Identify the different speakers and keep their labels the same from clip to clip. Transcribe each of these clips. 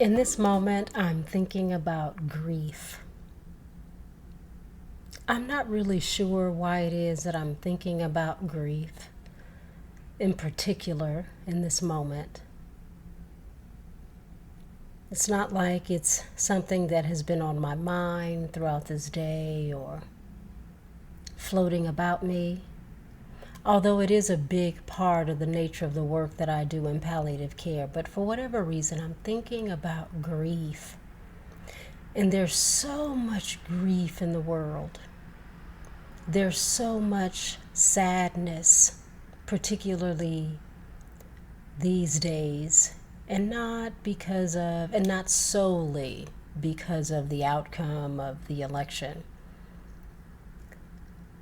Speaker 1: In this moment, I'm thinking about grief. I'm not really sure why it is that I'm thinking about grief in particular in this moment. It's not like it's something that has been on my mind throughout this day or floating about me, although it is a big part of the nature of the work that I do in palliative care. But for whatever reason, I'm thinking about grief. And there's so much grief in the world. There's so much sadness, particularly these days, and not solely because of the outcome of the election,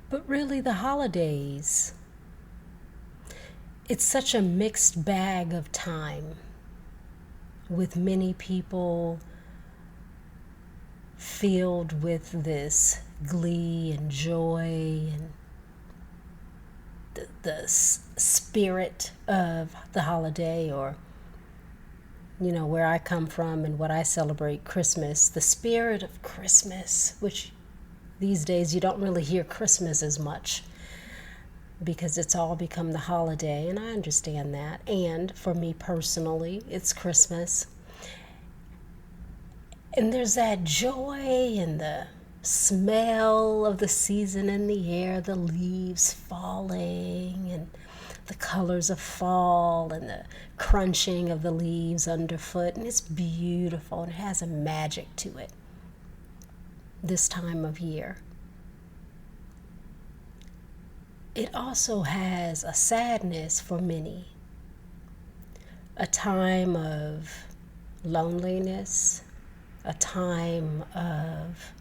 Speaker 1: but really the holidays. It's such a mixed bag of time, with many people filled with this glee and joy and the spirit of the holiday, or where I come from and what I celebrate, Christmas, the spirit of Christmas, which these days you don't really hear Christmas as much because it's all become the holiday, and I understand that. And for me personally, it's Christmas. And there's that joy and the smell of the season in the air, the leaves falling and the colors of fall and the crunching of the leaves underfoot. And it's beautiful and it has a magic to it this time of year. It also has a sadness for many, a time of loneliness, a time of,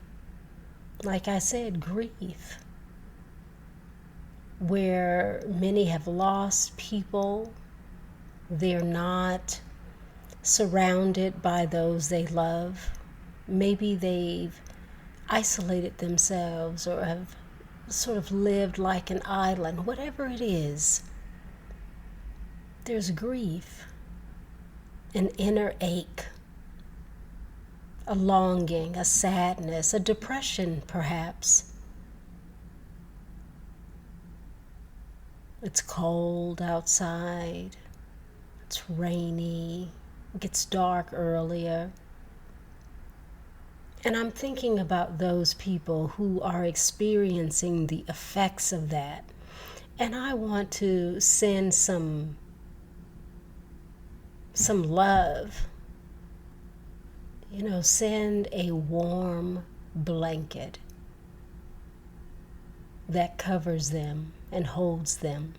Speaker 1: like I said, grief, where many have lost people. They're not surrounded by those they love. Maybe they've isolated themselves or have sort of lived like an island. Whatever it is, there's grief, an inner ache, a longing, a sadness, a depression perhaps. It's cold outside, it's rainy, it gets dark earlier. And I'm thinking about those people who are experiencing the effects of that. And I want to send some love. Send a warm blanket that covers them and holds them.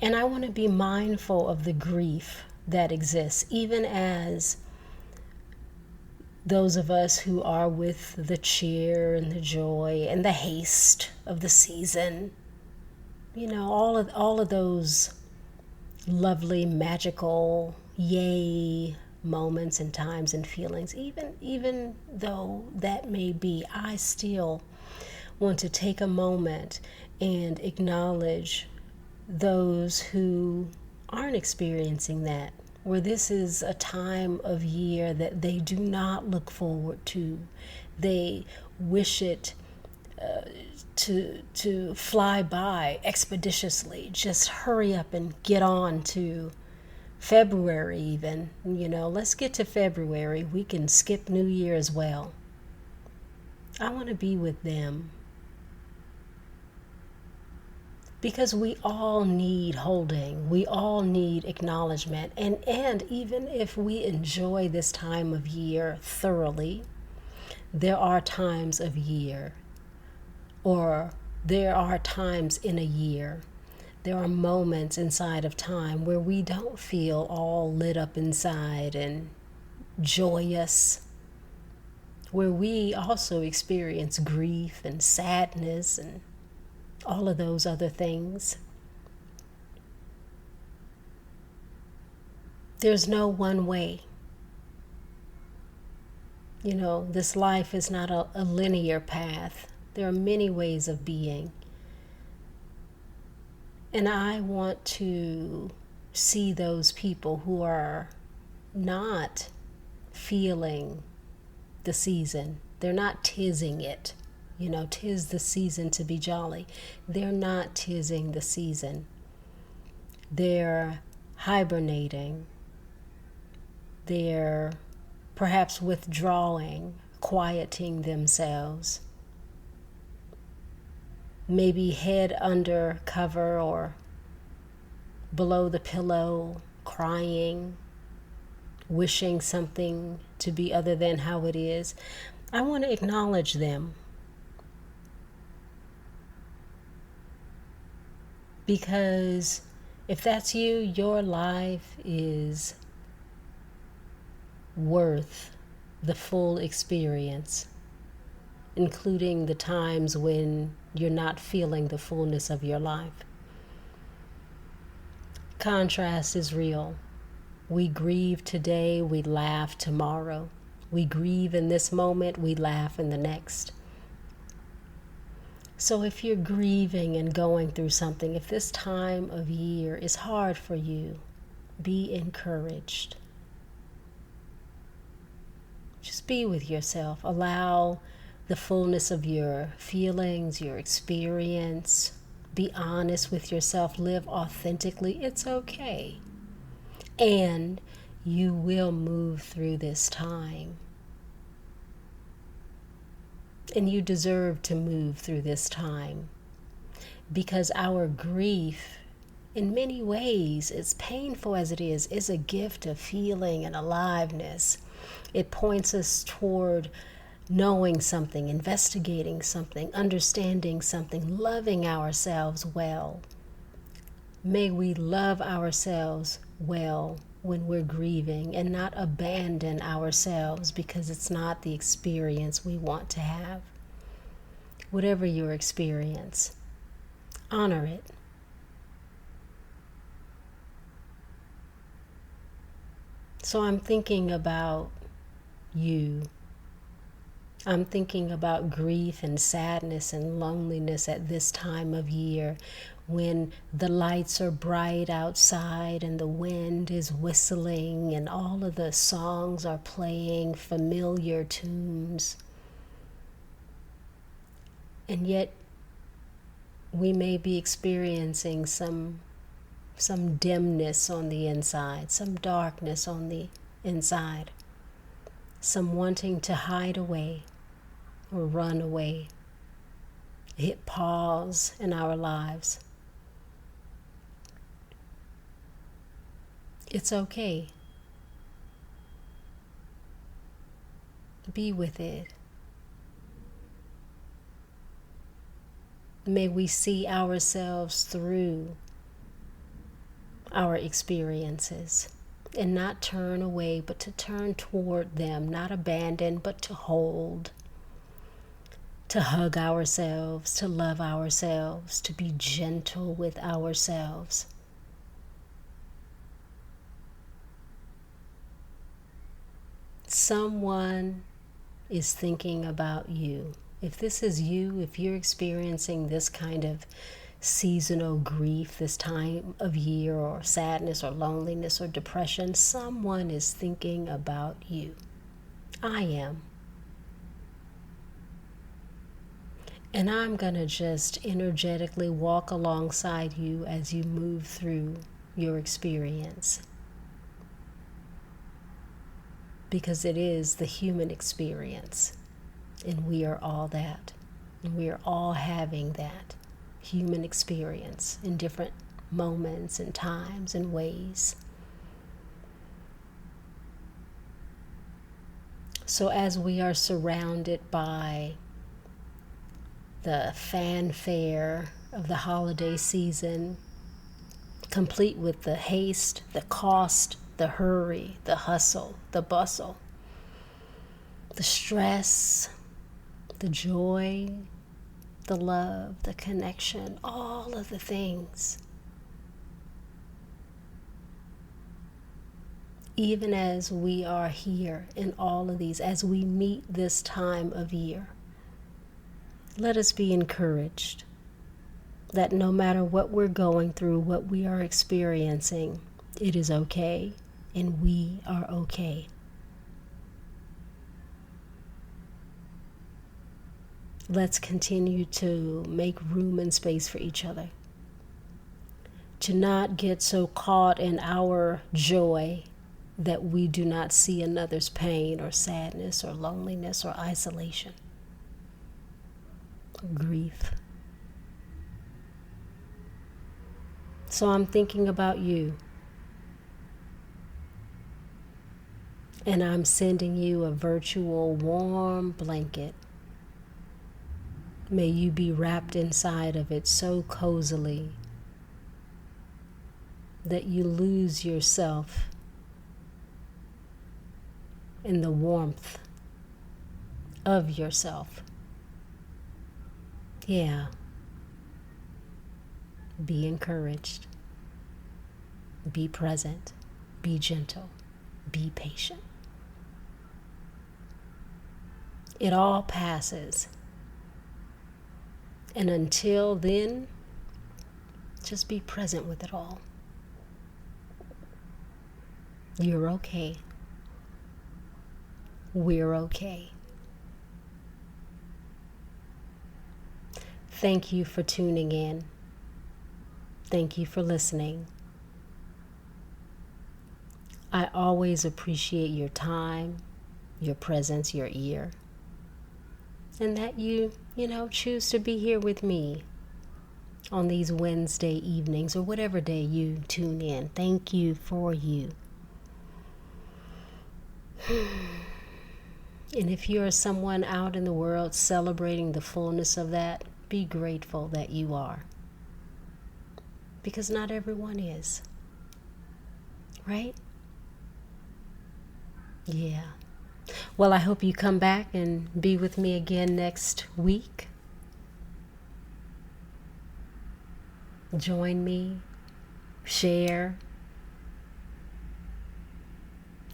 Speaker 1: And I want to be mindful of the grief that exists, even as those of us who are with the cheer and the joy and the haste of the season. All of those lovely, magical, yay moments and times and feelings. Even though that may be, I still want to take a moment and acknowledge those who aren't experiencing that, where this is a time of year that they do not look forward to. They wish it to fly by expeditiously. Just hurry up and get on to February even. Let's get to February. We can skip New Year as well. I want to be with them. Because we all need holding. We all need acknowledgement. And even if we enjoy this time of year thoroughly, there are times of year, or there are times in a year, there are moments inside of time where we don't feel all lit up inside and joyous, where we also experience grief and sadness and all of those other things. There's no one way. This life is not a linear path. There are many ways of being. And I want to see those people who are not feeling the season. They're not tizzing it. You know, 'tis the season to be jolly. They're not tizzing the season. They're hibernating. They're perhaps withdrawing, quieting themselves. Maybe head under cover or below the pillow, crying, wishing something to be other than how it is. I want to acknowledge them. Because if that's you, your life is worth the full experience, including the times when you're not feeling the fullness of your life. Contrast is real. We grieve today, we laugh tomorrow. We grieve in this moment, we laugh in the next. So if you're grieving and going through something, if this time of year is hard for you, be encouraged. Just be with yourself. Allow the fullness of your feelings, your experience. Be honest with yourself. Live authentically. It's okay. And you will move through this time. And you deserve to move through this time, because our grief, in many ways, as painful as it is a gift of feeling and aliveness. It points us toward knowing something, investigating something, understanding something, loving ourselves well. May we love ourselves well when we're grieving and not abandon ourselves because it's not the experience we want to have. Whatever your experience, honor it. So I'm thinking about you. I'm thinking about grief and sadness and loneliness at this time of year when the lights are bright outside and the wind is whistling and all of the songs are playing familiar tunes. And yet we may be experiencing some dimness on the inside, some darkness on the inside, some wanting to hide away or run away, hit pause in our lives. It's okay. Be with it. May we see ourselves through our experiences and not turn away, but to turn toward them, not abandon, but to hold, to hug ourselves, to love ourselves, to be gentle with ourselves. Someone is thinking about you. If this is you, if you're experiencing this kind of seasonal grief, this time of year, or sadness or loneliness or depression, someone is thinking about you. I am. And I'm going to just energetically walk alongside you as you move through your experience. Because it is the human experience. And we are all that. And we are all having that human experience in different moments and times and ways. So as we are surrounded by the fanfare of the holiday season, complete with the haste, the cost, the hurry, the hustle, the bustle, the stress, the joy, the love, the connection, all of the things. Even as we are here in all of these, as we meet this time of year, let us be encouraged that no matter what we're going through, what we are experiencing, it is okay and we are okay. Let's continue to make room and space for each other. To not get so caught in our joy that we do not see another's pain or sadness or loneliness or isolation, grief. So I'm thinking about you, and I'm sending you a virtual warm blanket. May you be wrapped inside of it so cozily that you lose yourself in the warmth of yourself. Yeah. Be encouraged. Be present. Be gentle. Be patient. It all passes. And until then, just be present with it all. You're okay. We're okay. Thank you for tuning in. Thank you for listening. I always appreciate your time, your presence, your ear, and that you choose to be here with me on these Wednesday evenings or whatever day you tune in. Thank you for you. And if you're someone out in the world celebrating the fullness of that, be grateful that you are. Because not everyone is. Right? Yeah. Well, I hope you come back and be with me again next week. Join me. Share.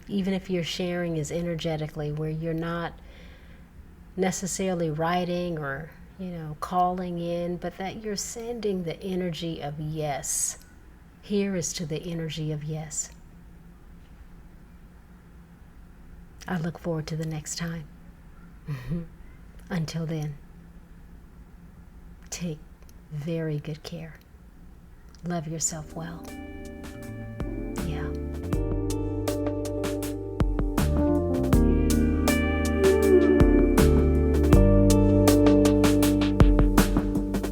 Speaker 1: Even if your sharing is energetically, where you're not necessarily writing or calling in, but that you're sending the energy of yes. Here is to the energy of yes. I look forward to the next time. Until then, take very good care. Love yourself well.